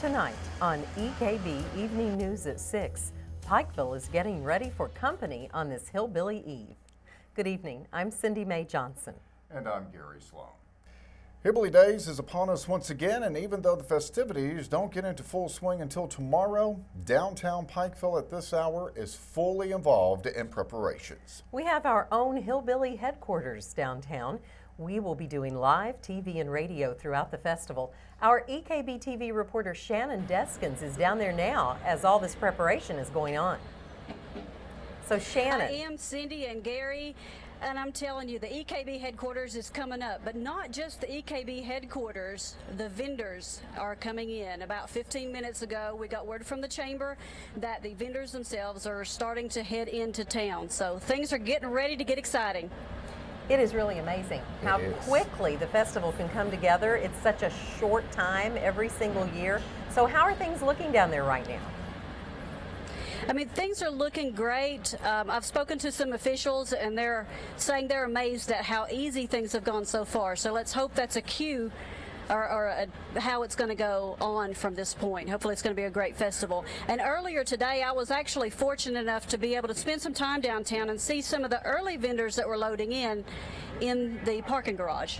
Tonight on EKB Evening News at 6, Pikeville is getting ready for company on this Hillbilly Eve. Good evening, I'm Cindy Mae Johnson. And I'm Gary Sloan. Hillbilly Days is upon us once again, and even though the festivities don't get into full swing until tomorrow, downtown Pikeville at this hour is fully involved in preparations. We have our own Hillbilly headquarters downtown. We will be doing live TV and radio throughout the festival. Our EKB TV reporter Shannon Deskins is down there now as all this preparation is going on. So Shannon. I am Cindy and Gary, and I'm telling you, the EKB headquarters is coming up, but not just the EKB headquarters, the vendors are coming in. About 15 minutes ago, we got word from the chamber that the vendors themselves are starting to head into town. So things are getting ready to get exciting. It is really amazing how quickly the festival can come together. It's such a short time every single year. So how are things looking down there right now? I mean, things are looking great. I've spoken to some officials, and they're saying they're amazed at how easy things have gone so far. So let's hope that's a cue or how it's going to go on from this point. Hopefully it's going to be a great festival. And earlier today, I was actually fortunate enough to be able to spend some time downtown and see some of the early vendors that were loading in the parking garage.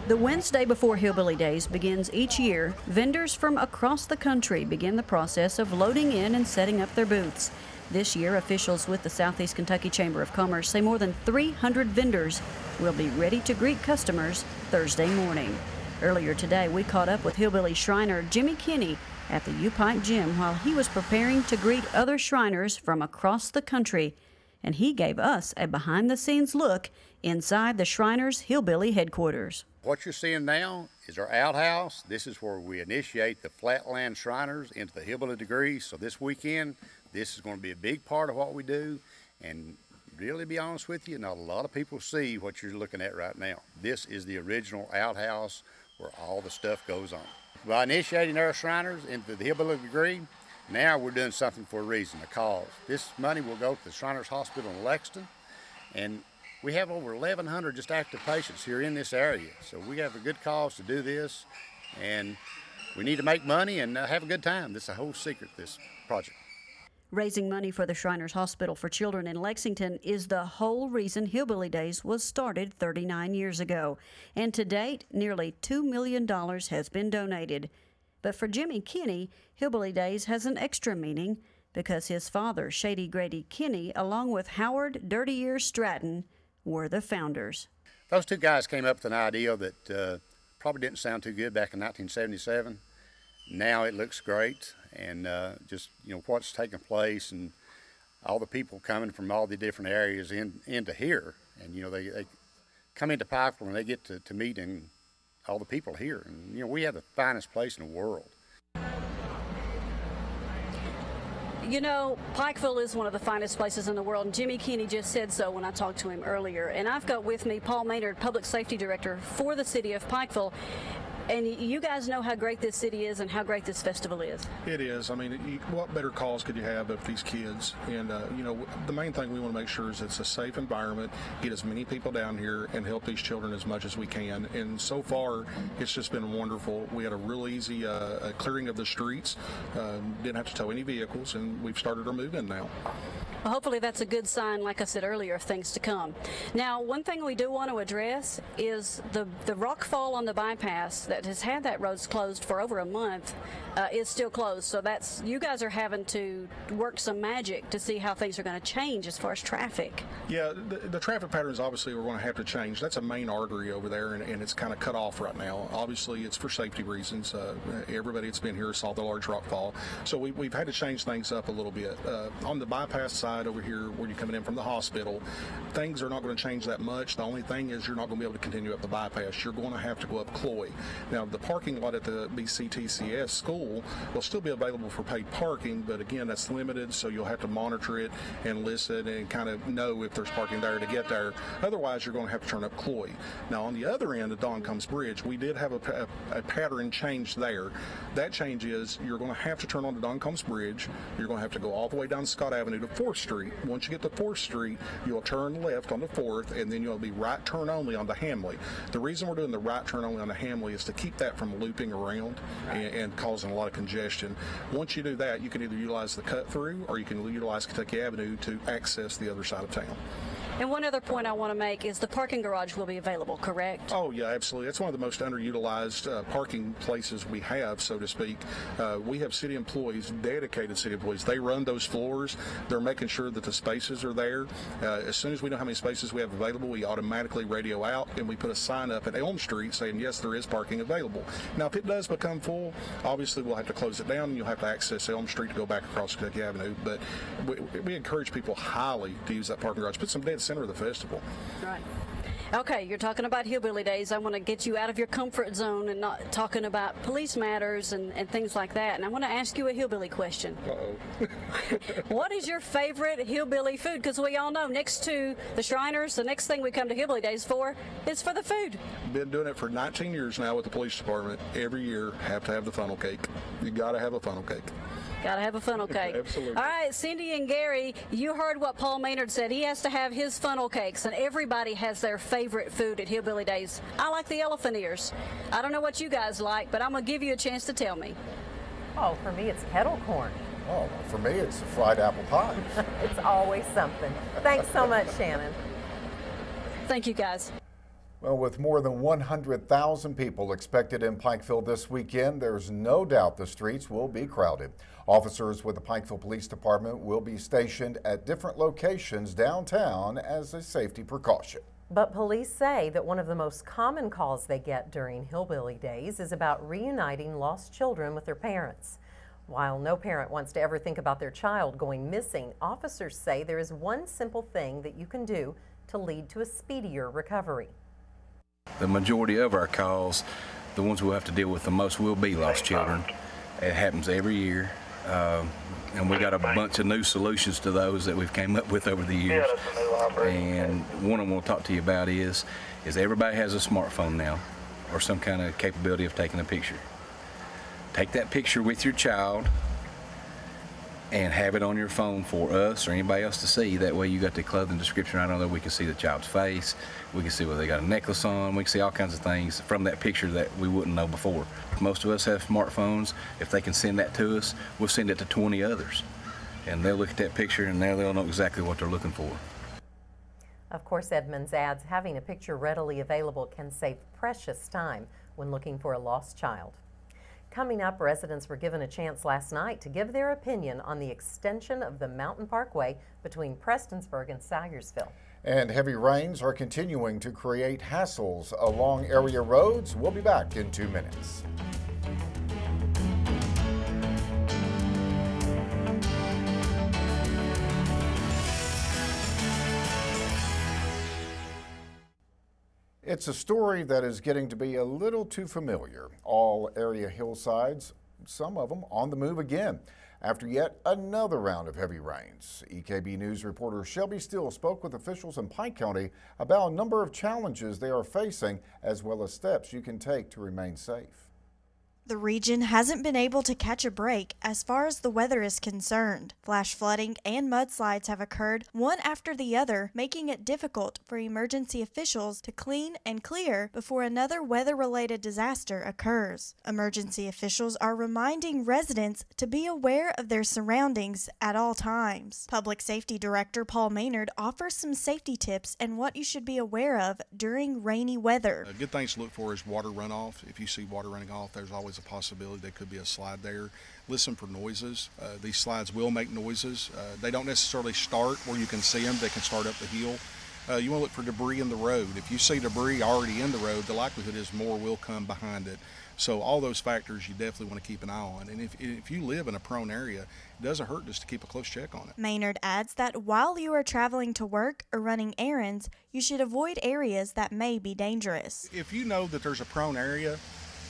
The Wednesday before Hillbilly Days begins each year, vendors from across the country begin the process of loading in and setting up their booths. This year, officials with the Southeast Kentucky Chamber of Commerce say more than 300 vendors will be ready to greet customers Thursday morning. Earlier today, we caught up with Hillbilly Shriner Jimmy Kinney at the U-Pike Gym while he was preparing to greet other Shriners from across the country, and he gave us a behind-the-scenes look inside the Shriners Hillbilly headquarters. What you're seeing now is our outhouse. This is where we initiate the flatland Shriners into the Hillbilly degrees. So this weekend, this is going to be a big part of what we do, and really, to be honest with you, not a lot of people see what you're looking at right now. This is the original outhouse where all the stuff goes on. By initiating our Shriners into the Hillbilly degree, now we're doing something for a reason, a cause. This money will go to the Shriners Hospital in Lexington, and we have over 1,100 just active patients here in this area. So we have a good cause to do this, and we need to make money and have a good time. This is the whole secret, this project. Raising money for the Shriners Hospital for Children in Lexington is the whole reason Hillbilly Days was started 39 years ago. And to date, nearly $2 million has been donated. But for Jimmy Kinney, Hillbilly Days has an extra meaning because his father, Shady Grady Kinney, along with Howard Dirty Ears Stratton, were the founders. Those two guys came up with an idea that probably didn't sound too good back in 1977. Now it looks great, and just, you know, what's taking place and all the people coming from all the different areas into here, and you know, they come into Pikeville and they get to meet all the people here, and you know, we have the finest place in the world. You know, Pikeville is one of the finest places in the world, and Jimmy Kinney just said so when I talked to him earlier. And I've got with me Paul Maynard, Public Safety Director for the city of Pikeville. And you guys know how great this city is and how great this festival is. It is. I mean, what better cause could you have of these kids? And, you know, the main thing we want to make sure is it's a safe environment, get as many people down here and help these children as much as we can. And so far, it's just been wonderful. We had a real easy clearing of the streets, didn't have to tow any vehicles, and we've started our move in now. Well, hopefully that's a good sign, like I said earlier, of things to come. Now, one thing we do want to address is the rock fall on the bypass that has had that roads closed for over a month is still closed. So that's, you guys are having to work some magic to see how things are going to change as far as traffic. Yeah, the traffic patterns obviously we're going to have to change. That's a main artery over there, and it's kind of cut off right now. Obviously, it's for safety reasons. Everybody that's been here saw the large rock fall. So we've had to change things up a little bit. On the bypass side over here where you're coming in from the hospital, things are not going to change that much. The only thing is you're not going to be able to continue up the bypass. You're going to have to go up Cloy. Now, the parking lot at the BCTCS school will still be available for paid parking, but again, that's limited, so you'll have to monitor it and listen and kind of know if there's parking there to get there. Otherwise, you're going to have to turn up Cloy. Now, on the other end of Don Combs Bridge, we did have a pattern change there. That change is you're going to have to turn on to Don Combs Bridge. You're going to have to go all the way down Scott Avenue to 4th Street. Once you get to 4th Street, you'll turn left on the 4th, and then you'll be right turn only on the Hamley. The reason we're doing the right turn only on the Hamley is to keep that from looping around and causing a lot of congestion. Once you do that, you can either utilize the cut through or you can utilize Kentucky Avenue to access the other side of town. And one other point I want to make is the parking garage will be available, correct? Oh, yeah, absolutely. That's one of the most underutilized parking places we have, so to speak. We have city employees, dedicated city employees. They run those floors. They're making sure that the spaces are there. As soon as we know how many spaces we have available, we automatically radio out, and we put a sign up at Elm Street saying, yes, there is parking available. Now, if it does become full, obviously we'll have to close it down, and you'll have to access Elm Street to go back across Kentucky Avenue. But we encourage people highly to use that parking garage. Put some dead center of the festival. Right. Okay, you're talking about Hillbilly Days. I want to get you out of your comfort zone and not talking about police matters and things like that. And I want to ask you a hillbilly question. Uh-oh. What is your favorite hillbilly food? Because we all know next to the Shriners, the next thing we come to Hillbilly Days for is for the food. Been doing it for 19 years now with the police department. Every year, have to have the funnel cake. You got to have a funnel cake. Got to have a funnel cake. Absolutely. All right, Cindy and Gary, you heard what Paul Maynard said. He has to have his funnel cakes, and everybody has their favorite food at Hillbilly Days. I like the elephant ears. I don't know what you guys like, but I'm going to give you a chance to tell me. Oh, for me, it's kettle corn. Oh, well, for me, it's a fried apple pie. It's always something. Thanks so much, Shannon. Thank you, guys. Well, with more than 100,000 people expected in Pikeville this weekend, there's no doubt the streets will be crowded. Officers with the Pikeville Police Department will be stationed at different locations downtown as a safety precaution. But police say that one of the most common calls they get during Hillbilly Days is about reuniting lost children with their parents. While no parent wants to ever think about their child going missing, officers say there is one simple thing that you can do to lead to a speedier recovery. The majority of our calls, the ones we'll have to deal with the most, will be lost children. It happens every year, and we got a bunch of new solutions to those that we've came up with over the years. And one of them we'll talk to you about is everybody has a smartphone now, or some kind of capability of taking a picture. Take that picture with your child and have it on your phone for us or anybody else to see. That way you got the clothing description right on there. We can see the child's face. We can see whether they got a necklace on. We can see all kinds of things from that picture that we wouldn't know before. Most of us have smartphones. If they can send that to us, we'll send it to 20 others. And they'll look at that picture and they'll know exactly what they're looking for. Of course, Edmunds adds having a picture readily available can save precious time when looking for a lost child. Coming up, residents were given a chance last night to give their opinion on the extension of the Mountain Parkway between Prestonsburg and Salyersville. And heavy rains are continuing to create hassles along area roads. We'll be back in 2 minutes. It's a story that is getting to be a little too familiar. All area hillsides, some of them on the move again after yet another round of heavy rains. EKB News reporter Shelby Steele spoke with officials in Pike County about a number of challenges they are facing as well as steps you can take to remain safe. The region hasn't been able to catch a break as far as the weather is concerned. Flash flooding and mudslides have occurred one after the other, making it difficult for emergency officials to clean and clear before another weather-related disaster occurs. Emergency officials are reminding residents to be aware of their surroundings at all times. Public Safety Director Paul Maynard offers some safety tips and what you should be aware of during rainy weather. Good things to look for is water runoff. If you see water running off, there's always a possibility there could be a slide there. Listen for noises. These slides will make noises. They don't necessarily start where you can see them. They can start up the hill. You want to look for debris in the road. If you see debris already in the road, the likelihood is more will come behind it. So all those factors you definitely want to keep an eye on. And if you live in a prone area, it doesn't hurt just to keep a close check on it. Maynard adds that while you are traveling to work or running errands, you should avoid areas that may be dangerous. If you know that there's a prone area,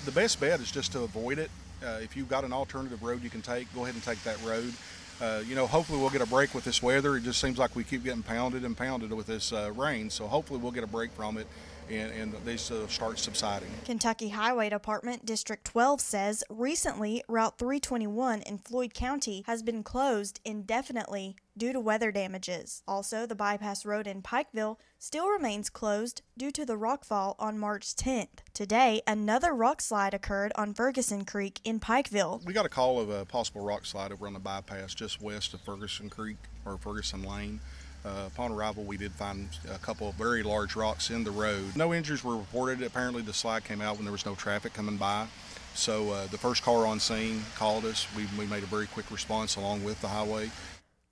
the best bet is just to avoid it. If you've got an alternative road you can take, go ahead and take that road. Hopefully we'll get a break with this weather. It just seems like we keep getting pounded and pounded with this rain, so hopefully we'll get a break from it and these start subsiding. Kentucky Highway Department District 12 says recently Route 321 in Floyd County has been closed indefinitely due to weather damages. Also, the bypass road in Pikeville still remains closed due to the rockfall on March 10th. Today, another rock slide occurred on Ferguson Creek in Pikeville. We got a call of a possible rock slide over on the bypass just west of Ferguson Creek or Ferguson Lane. Upon arrival, we did find a couple of very large rocks in the road. No injuries were reported. Apparently, the slide came out when there was no traffic coming by. So the first car on scene called us. We made a very quick response along with the highway.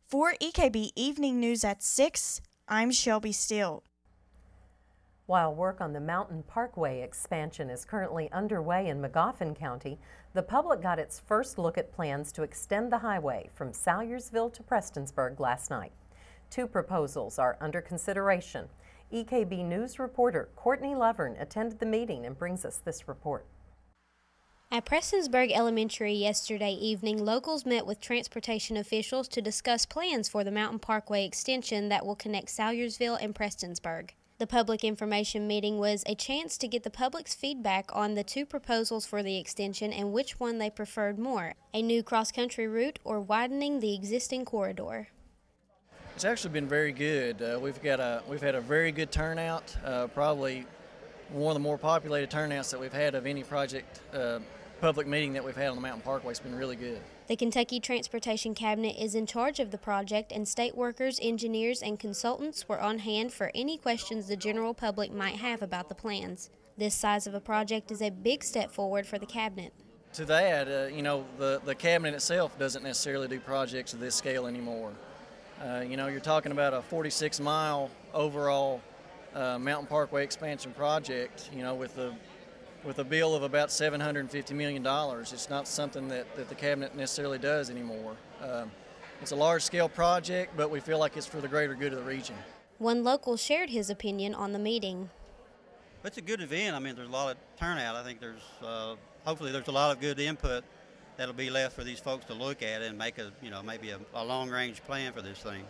For EKB Evening News at 6, I'm Shelby Steele. While work on the Mountain Parkway expansion is currently underway in Magoffin County, the public got its first look at plans to extend the highway from Salyersville to Prestonsburg last night. 2 proposals are under consideration. EKB News reporter Courtney Lovern attended the meeting and brings us this report. At Prestonsburg Elementary yesterday evening, locals met with transportation officials to discuss plans for the Mountain Parkway extension that will connect Salyersville and Prestonsburg. The public information meeting was a chance to get the public's feedback on the 2 proposals for the extension and which one they preferred more, a new cross-country route or widening the existing corridor. It's actually been very good. We've had a very good turnout, probably one of the more populated turnouts that we've had of any project public meeting that we've had on the Mountain Parkway. It's been really good. The Kentucky Transportation Cabinet is in charge of the project, and state workers, engineers, and consultants were on hand for any questions the general public might have about the plans. This size of a project is a big step forward for the Cabinet. To that, the Cabinet itself doesn't necessarily do projects of this scale anymore. You're talking about a 46-mile overall Mountain Parkway expansion project, with a bill of about $750 million. It's not something that the Cabinet necessarily does anymore. It's a large-scale project, but we feel like it's for the greater good of the region. One local shared his opinion on the meeting. It's a good event. I mean, there's a lot of turnout. I think hopefully there's a lot of good input that'll be left for these folks to look at and make maybe a long-range plan for this thing.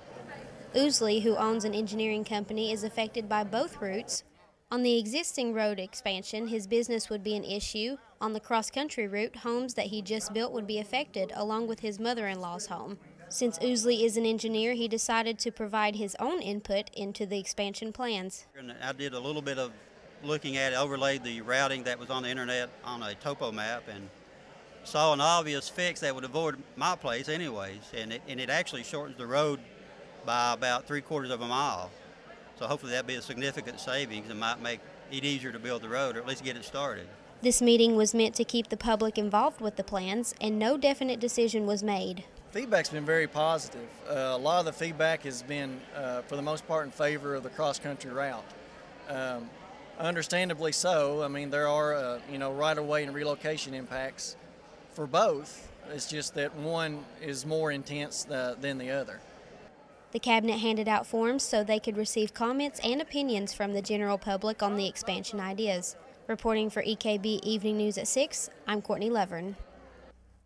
Ousley, who owns an engineering company, is affected by both routes. On the existing road expansion, his business would be an issue. On the cross-country route, homes that he just built would be affected, along with his mother-in-law's home. Since Ousley is an engineer, he decided to provide his own input into the expansion plans. I did a little bit of looking at it, overlaid the routing that was on the internet on a topo map, and saw an obvious fix that would avoid my place anyways, and it actually shortens the road by about 3/4 of a mile. So hopefully that'd be a significant savings and might make it easier to build the road, or at least get it started. This meeting was meant to keep the public involved with the plans, and no definite decision was made. Feedback's been very positive. A lot of the feedback has been, for the most part, in favor of the cross-country route. Understandably so. I mean, there are, right-of-way and relocation impacts for both. It's just that one is more intense than the other. The Cabinet handed out forms so they could receive comments and opinions from the general public on the expansion ideas. Reporting for EKB Evening News at 6, I'm Courtney Lovern.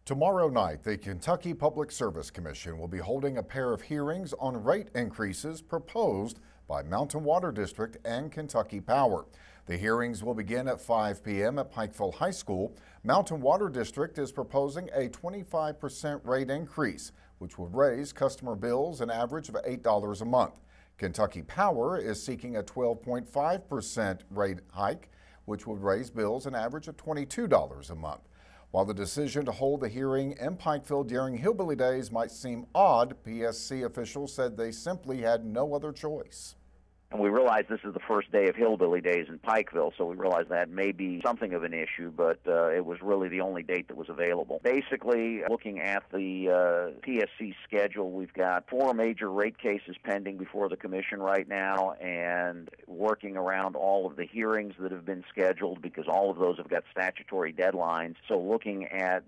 Tomorrow night, the Kentucky Public Service Commission will be holding a pair of hearings on rate increases proposed by Mountain Water District and Kentucky Power. The hearings will begin at 5 p.m. at Pikeville High School. Mountain Water District is proposing a 25% rate increase, which would raise customer bills an average of $8 a month. Kentucky Power is seeking a 12.5% rate hike, which would raise bills an average of $22 a month. While the decision to hold the hearing in Pikeville during Hillbilly Days might seem odd, PSC officials said they simply had no other choice. And we realize this is the first day of Hillbilly Days in Pikeville, so we realize that may be something of an issue, but it was really the only date that was available. Basically, looking at the PSC schedule, we've got 4 major rate cases pending before the Commission right now, and working around all of the hearings that have been scheduled, because all of those have got statutory deadlines. So looking at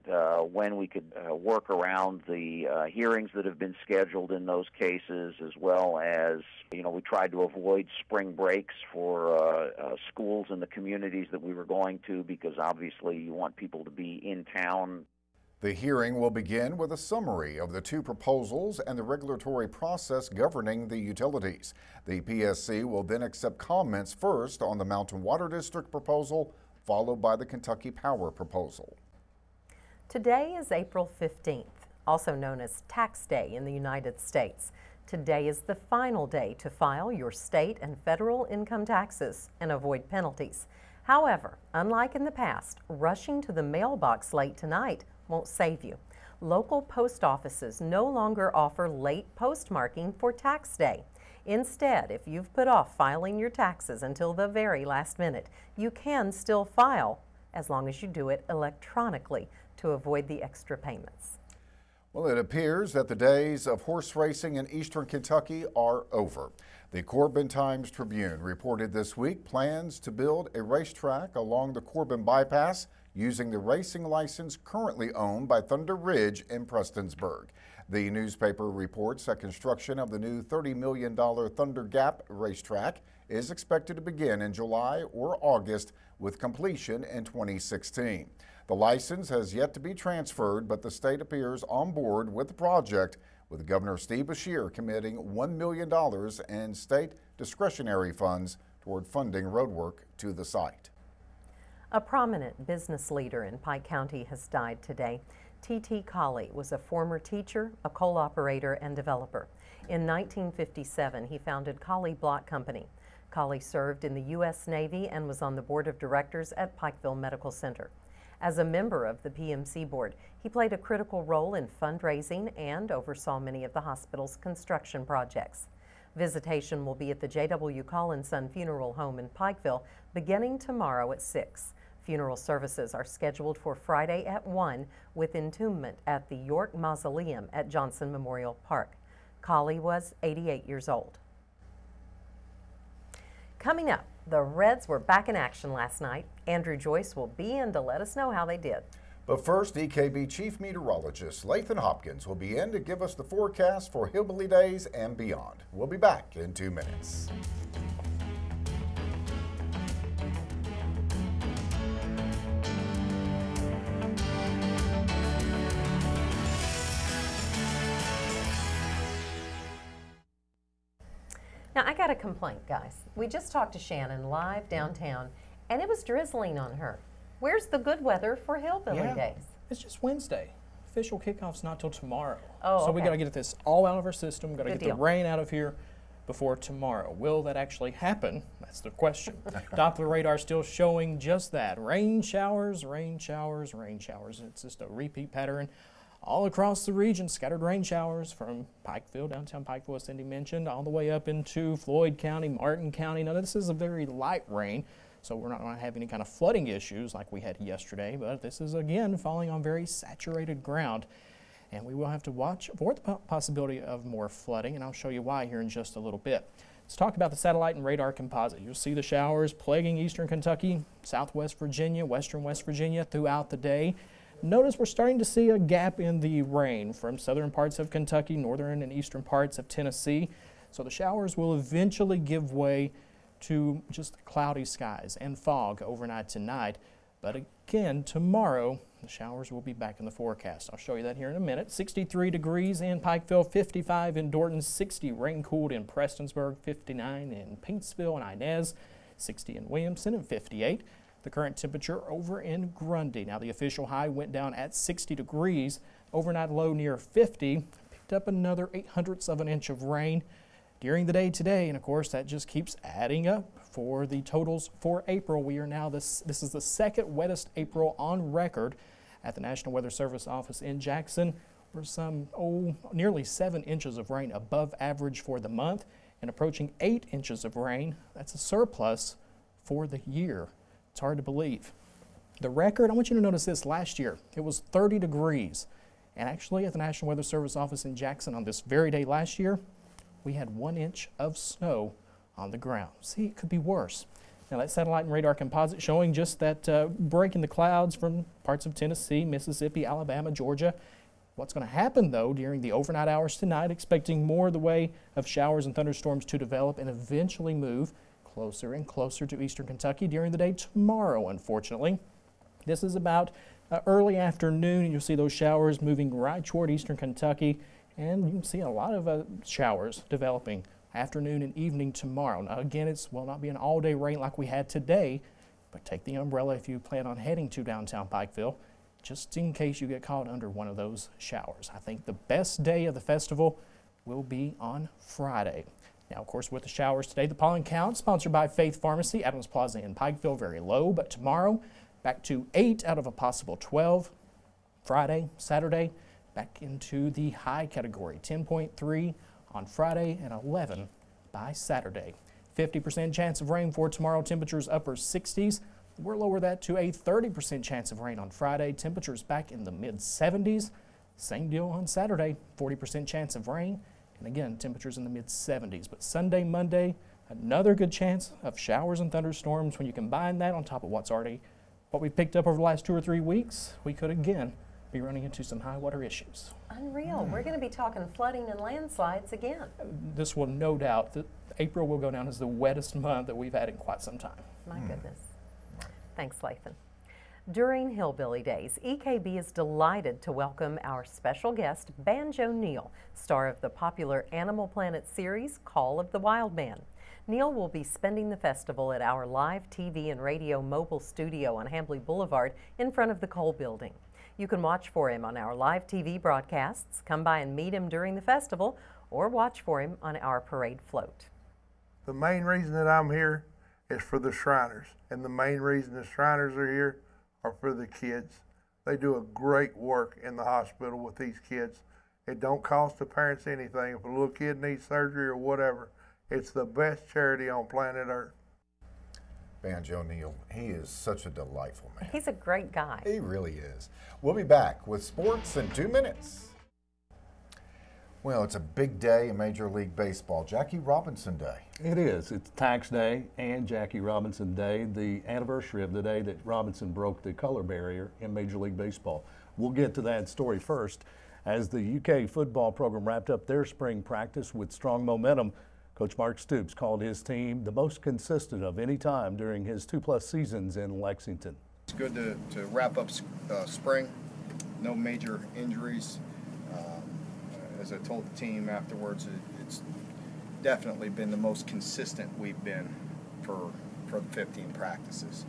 when we could work around the hearings that have been scheduled in those cases, as well as, we tried to avoid spring breaks for schools in the communities that we were going to, because obviously you want people to be in town. The hearing will begin with a summary of the two proposals and the regulatory process governing the utilities. The PSC will then accept comments first on the Mountain Water District proposal, followed by the Kentucky Power proposal. Today is April 15th, also known as Tax Day in the United States. Today is the final day to file your state and federal income taxes and avoid penalties. However, unlike in the past, rushing to the mailbox late tonight won't save you. Local post offices no longer offer late postmarking for tax day. Instead, if you've put off filing your taxes until the very last minute, you can still file as long as you do it electronically to avoid the extra payments. Well, it appears that the days of horse racing in eastern Kentucky are over. The Corbin Times-Tribune reported this week plans to build a racetrack along the Corbin bypass using the racing license currently owned by Thunder Ridge in Prestonsburg. The newspaper reports that construction of the new $30 million Thunder Gap racetrack is expected to begin in July or August, with completion in 2016. The license has yet to be transferred, but the state appears on board with the project, with Governor Steve Beshear committing $1 million in state discretionary funds toward funding roadwork to the site. A prominent business leader in Pike County has died today. T.T. Colley was a former teacher, a coal operator, and developer. In 1957, he founded Colley Block Company. Colley served in the U.S. Navy and was on the board of directors at Pikeville Medical Center. As a member of the PMC board, he played a critical role in fundraising and oversaw many of the hospital's construction projects. Visitation will be at the J.W. Collins Son Funeral Home in Pikeville beginning tomorrow at 6. Funeral services are scheduled for Friday at 1, with entombment at the York Mausoleum at Johnson Memorial Park. Colley was 88 years old. Coming up, the Reds were back in action last night. Andrew Joyce will be in to let us know how they did. But first, EKB Chief Meteorologist Lathan Hopkins will be in to give us the forecast for Hillbilly Days and beyond. We'll be back in 2 minutes. Now, I got a complaint, guys. We just talked to Shannon live downtown, and it was drizzling on her. Where's the good weather for Hillbilly Days? It's just Wednesday. Official kickoff's not till tomorrow. Oh, so we got to get this all out of our system. Got to get the rain out of here before tomorrow. Will that actually happen? That's the question. Doppler radar still showing just that. Rain showers, rain showers, rain showers. It's just a repeat pattern all across the region. Scattered rain showers from Pikeville, downtown Pikeville, as Cindy mentioned, all the way up into Floyd County, Martin County. Now, this is a very light rain, so we're not going to have any kind of flooding issues like we had yesterday, but this is, again, falling on very saturated ground, and we will have to watch for the possibility of more flooding, and I'll show you why here in just a little bit. Let's talk about the satellite and radar composite. You'll see the showers plaguing eastern Kentucky, southwest Virginia, western West Virginia throughout the day. Notice we're starting to see a gap in the rain from southern parts of Kentucky, northern and eastern parts of Tennessee. So the showers will eventually give way to just cloudy skies and fog overnight tonight. But again, tomorrow, the showers will be back in the forecast. I'll show you that here in a minute. 63 degrees in Pikeville, 55 in Dorton, 60 rain-cooled in Prestonsburg, 59 in Paintsville and Inez, 60 in Williamson, and 58. The current temperature over in Grundy. Now the official high went down at 60 degrees. Overnight low near 50. Picked up another 0.08 of an inch of rain during the day today. And of course that just keeps adding up for the totals for April. We are now, this is the second wettest April on record at the National Weather Service office in Jackson. We're nearly 7 inches of rain above average for the month and approaching 8 inches of rain. That's a surplus for the year. It's hard to believe. The record, I want you to notice this, last year it was 30 degrees. And actually at the National Weather Service office in Jackson on this very day last year, we had 1 inch of snow on the ground. See, it could be worse. Now that satellite and radar composite showing just that break in the clouds from parts of Tennessee, Mississippi, Alabama, Georgia. What's going to happen though during the overnight hours tonight, expecting more the way of showers and thunderstorms to develop and eventually move closer and closer to eastern Kentucky during the day tomorrow, unfortunately. This is about early afternoon, you'll see those showers moving right toward eastern Kentucky, and you can see a lot of showers developing afternoon and evening tomorrow. Now again, it will not be an all-day rain like we had today, but take the umbrella if you plan on heading to downtown Pikeville, just in case you get caught under one of those showers. I think the best day of the festival will be on Friday. Now, of course, with the showers today, the pollen count, sponsored by Faith Pharmacy, Adams Plaza in Pikeville, very low, but tomorrow, back to 8 out of a possible 12. Friday, Saturday, back into the high category, 10.3 on Friday and 11 by Saturday. 50% chance of rain for tomorrow, temperatures upper 60s. We'll lower that to a 30% chance of rain on Friday, temperatures back in the mid 70s. Same deal on Saturday, 40% chance of rain, and again, temperatures in the mid 70s. But Sunday, Monday, another good chance of showers and thunderstorms. When you combine that on top of what we've picked up over the last 2 or 3 weeks, we could again be running into some high water issues. Unreal. We're going to be talking flooding and landslides again. This will no doubt, April will go down as the wettest month that we've had in quite some time. My goodness. Thanks, Lathan. During Hillbilly Days, EKB is delighted to welcome our special guest, Banjo Neal, star of the popular Animal Planet series, Call of the Wild Man. Neal will be spending the festival at our live TV and radio mobile studio on Hambly Boulevard in front of the Cole Building. You can watch for him on our live TV broadcasts, come by and meet him during the festival, or watch for him on our parade float. The main reason that I'm here is for the Shriners, and the main reason the Shriners are here are for the kids. They do a great work in the hospital with these kids. It don't cost the parents anything. If a little kid needs surgery or whatever, it's the best charity on planet Earth. Banjo Neal, he is such a delightful man. He's a great guy. He really is. We'll be back with sports in 2 minutes. Well, it's a big day in Major League Baseball. Jackie Robinson Day. It is. It's Tax Day and Jackie Robinson Day, the anniversary of the day that Robinson broke the color barrier in Major League Baseball. We'll get to that story first. As the UK football program wrapped up their spring practice with strong momentum, Coach Mark Stoops called his team the most consistent of any time during his 2+ seasons in Lexington. It's good to wrap up spring, no major injuries. As I told the team afterwards, it's definitely been the most consistent we've been for the 15 practices.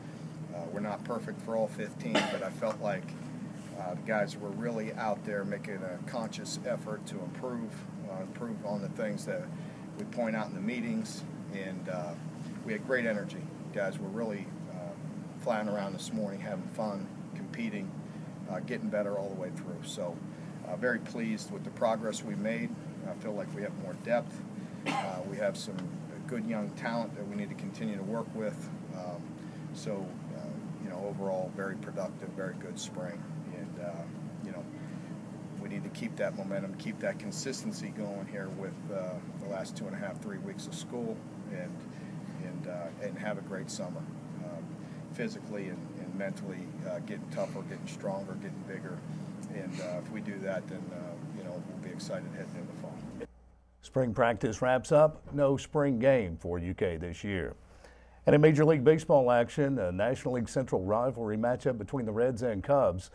We're not perfect for all 15, but I felt like the guys were really out there making a conscious effort to improve on the things that we point out in the meetings, and we had great energy. Guys were really flying around this morning, having fun, competing, getting better all the way through. So very pleased with the progress we made. I feel like we have more depth. We have some good young talent that we need to continue to work with. So overall, very productive, very good spring. And, we need to keep that momentum, keep that consistency going here with the last 2.5, 3 weeks of school, and have a great summer. Physically and mentally getting tougher, getting stronger, getting bigger. And if we do that, then we'll be excited heading into the fall. Spring practice wraps up. No spring game for UK this year. And in Major League Baseball action, a National League Central rivalry matchup between the Reds and Cubs.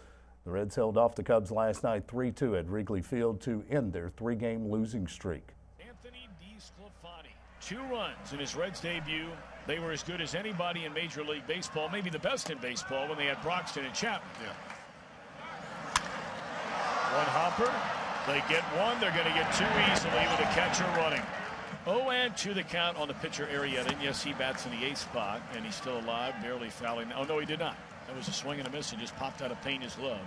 The Reds held off the Cubs last night 3-2 at Wrigley Field to end their 3-game losing streak. Anthony DeSclafani, 2 runs in his Reds debut. They were as good as anybody in Major League Baseball, maybe the best in baseball when they had Broxton and Chapman. Yeah. One hopper, they get one, they're going to get 2 easily with a catcher running. 0-2 the count on the pitcher Arrieta, and yes, he bats in the 8th spot, and he's still alive, barely fouling. Oh, no, he did not. That was a swing and a miss and just popped out of Pena's glove.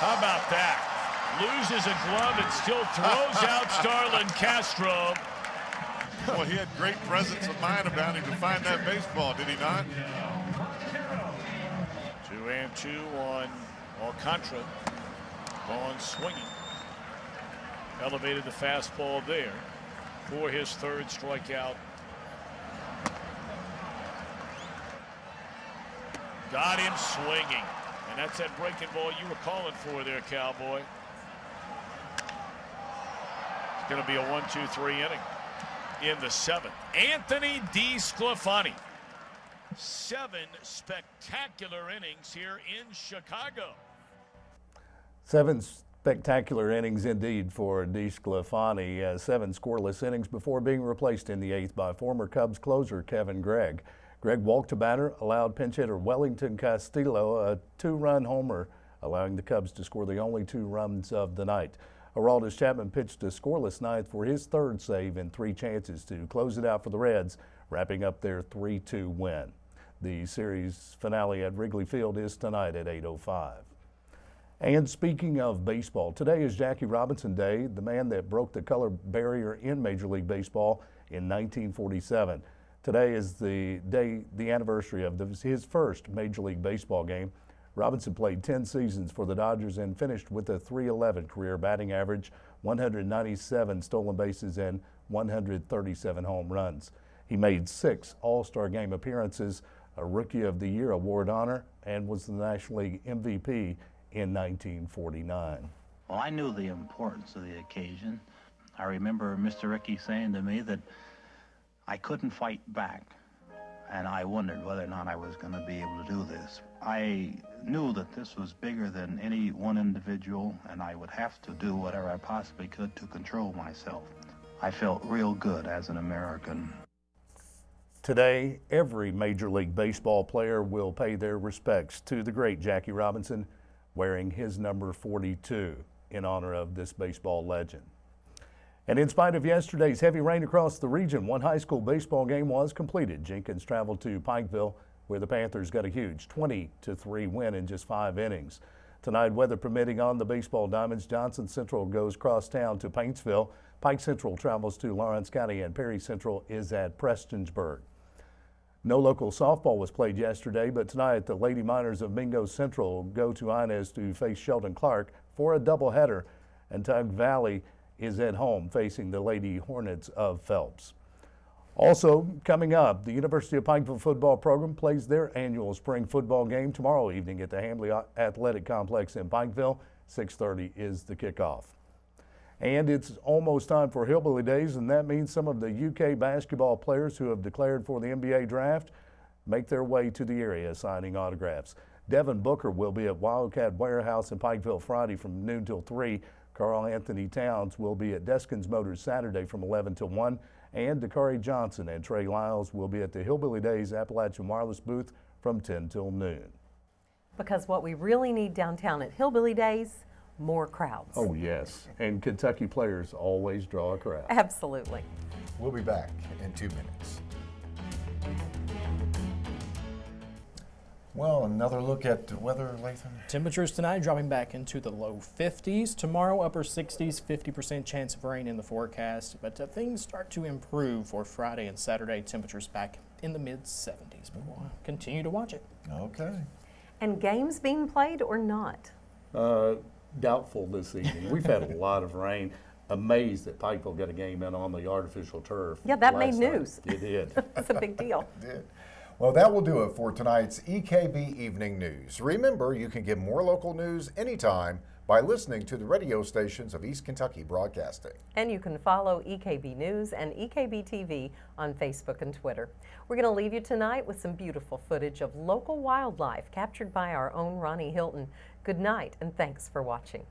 How about that? Loses a glove and still throws out Starlin Castro. Well, he had great presence of mind about him to find that baseball, did he not? 2-2 on Alcantara. Vaughn swinging. Elevated the fastball there for his 3rd strikeout. Got him swinging. And that's that breaking ball you were calling for there, Cowboy. It's going to be a 1-2-3 inning in the 7th. Anthony DeSclafani 7 spectacular innings here in Chicago. 7 spectacular innings indeed for DeSclafani. 7 scoreless innings before being replaced in the 8th by former Cubs closer Kevin Gregg. Gregg walked a batter, allowed pinch hitter Wellington Castillo a 2-run homer, allowing the Cubs to score the only 2 runs of the night. Aroldis Chapman pitched a scoreless 9th for his 3rd save in 3 chances to close it out for the Reds, wrapping up their 3-2 win. The series finale at Wrigley Field is tonight at 8:05. And speaking of baseball, today is Jackie Robinson Day, the man that broke the color barrier in Major League Baseball in 1947. Today is the anniversary of his first Major League Baseball game. Robinson played 10 seasons for the Dodgers and finished with a .311 career batting average, 197 stolen bases, and 137 home runs. He made 6 All-Star Game appearances, a Rookie of the Year award honor, and was the National League MVP in 1949. Well, I knew the importance of the occasion. I remember Mr. Rickey saying to me that I couldn't fight back, and I wondered whether or not I was going to be able to do this. I knew that this was bigger than any one individual, and I would have to do whatever I possibly could to control myself. I felt real good as an American. Today, every Major League Baseball player will pay their respects to the great Jackie Robinson, wearing his number 42 in honor of this baseball legend. And in spite of yesterday's heavy rain across the region, one high school baseball game was completed. Jenkins traveled to Pikeville, where the Panthers got a huge 20-3 win in just 5 innings. Tonight, weather permitting on the baseball diamonds, Johnson Central goes cross town to Paintsville. Pike Central travels to Lawrence County, and Perry Central is at Prestonsburg. No local softball was played yesterday, but tonight the Lady Miners of Mingo Central go to Inez to face Sheldon Clark for a doubleheader, and Tug Valley is at home facing the Lady Hornets of Phelps. Also coming up, the University of Pikeville football program plays their annual spring football game tomorrow evening at the Hamley Athletic Complex in Pikeville. 6:30 is the kickoff. And it's almost time for Hillbilly Days, and that means some of the UK basketball players who have declared for the NBA draft make their way to the area signing autographs. Devin Booker will be at Wildcat Warehouse in Pikeville Friday from noon till 3. Carl Anthony Towns will be at Deskins Motors Saturday from 11 till 1. And Dakari Johnson and Trey Lyles will be at the Hillbilly Days Appalachian Wireless booth from 10 till noon. Because what we really need downtown at Hillbilly Days, more crowds. Oh, yes. And Kentucky players always draw a crowd. Absolutely. We'll be back in 2 minutes. Well, another look at the weather, Lathan. Temperatures tonight dropping back into the low 50s. Tomorrow, upper 60s, 50% chance of rain in the forecast. But things start to improve for Friday and Saturday. Temperatures back in the mid-70s. But we'll continue to watch it. Okay. And games being played or not? Doubtful this evening. We've had a lot of rain. Amazed that Pikeville got a game in on the artificial turf. Yeah, that made news. It did. That's a big deal. It did. Well, that will do it for tonight's EKB Evening News. Remember, you can get more local news anytime by listening to the radio stations of East Kentucky Broadcasting. And you can follow EKB News and EKB TV on Facebook and Twitter. We're going to leave you tonight with some beautiful footage of local wildlife captured by our own Ronnie Hilton. Good night, and thanks for watching.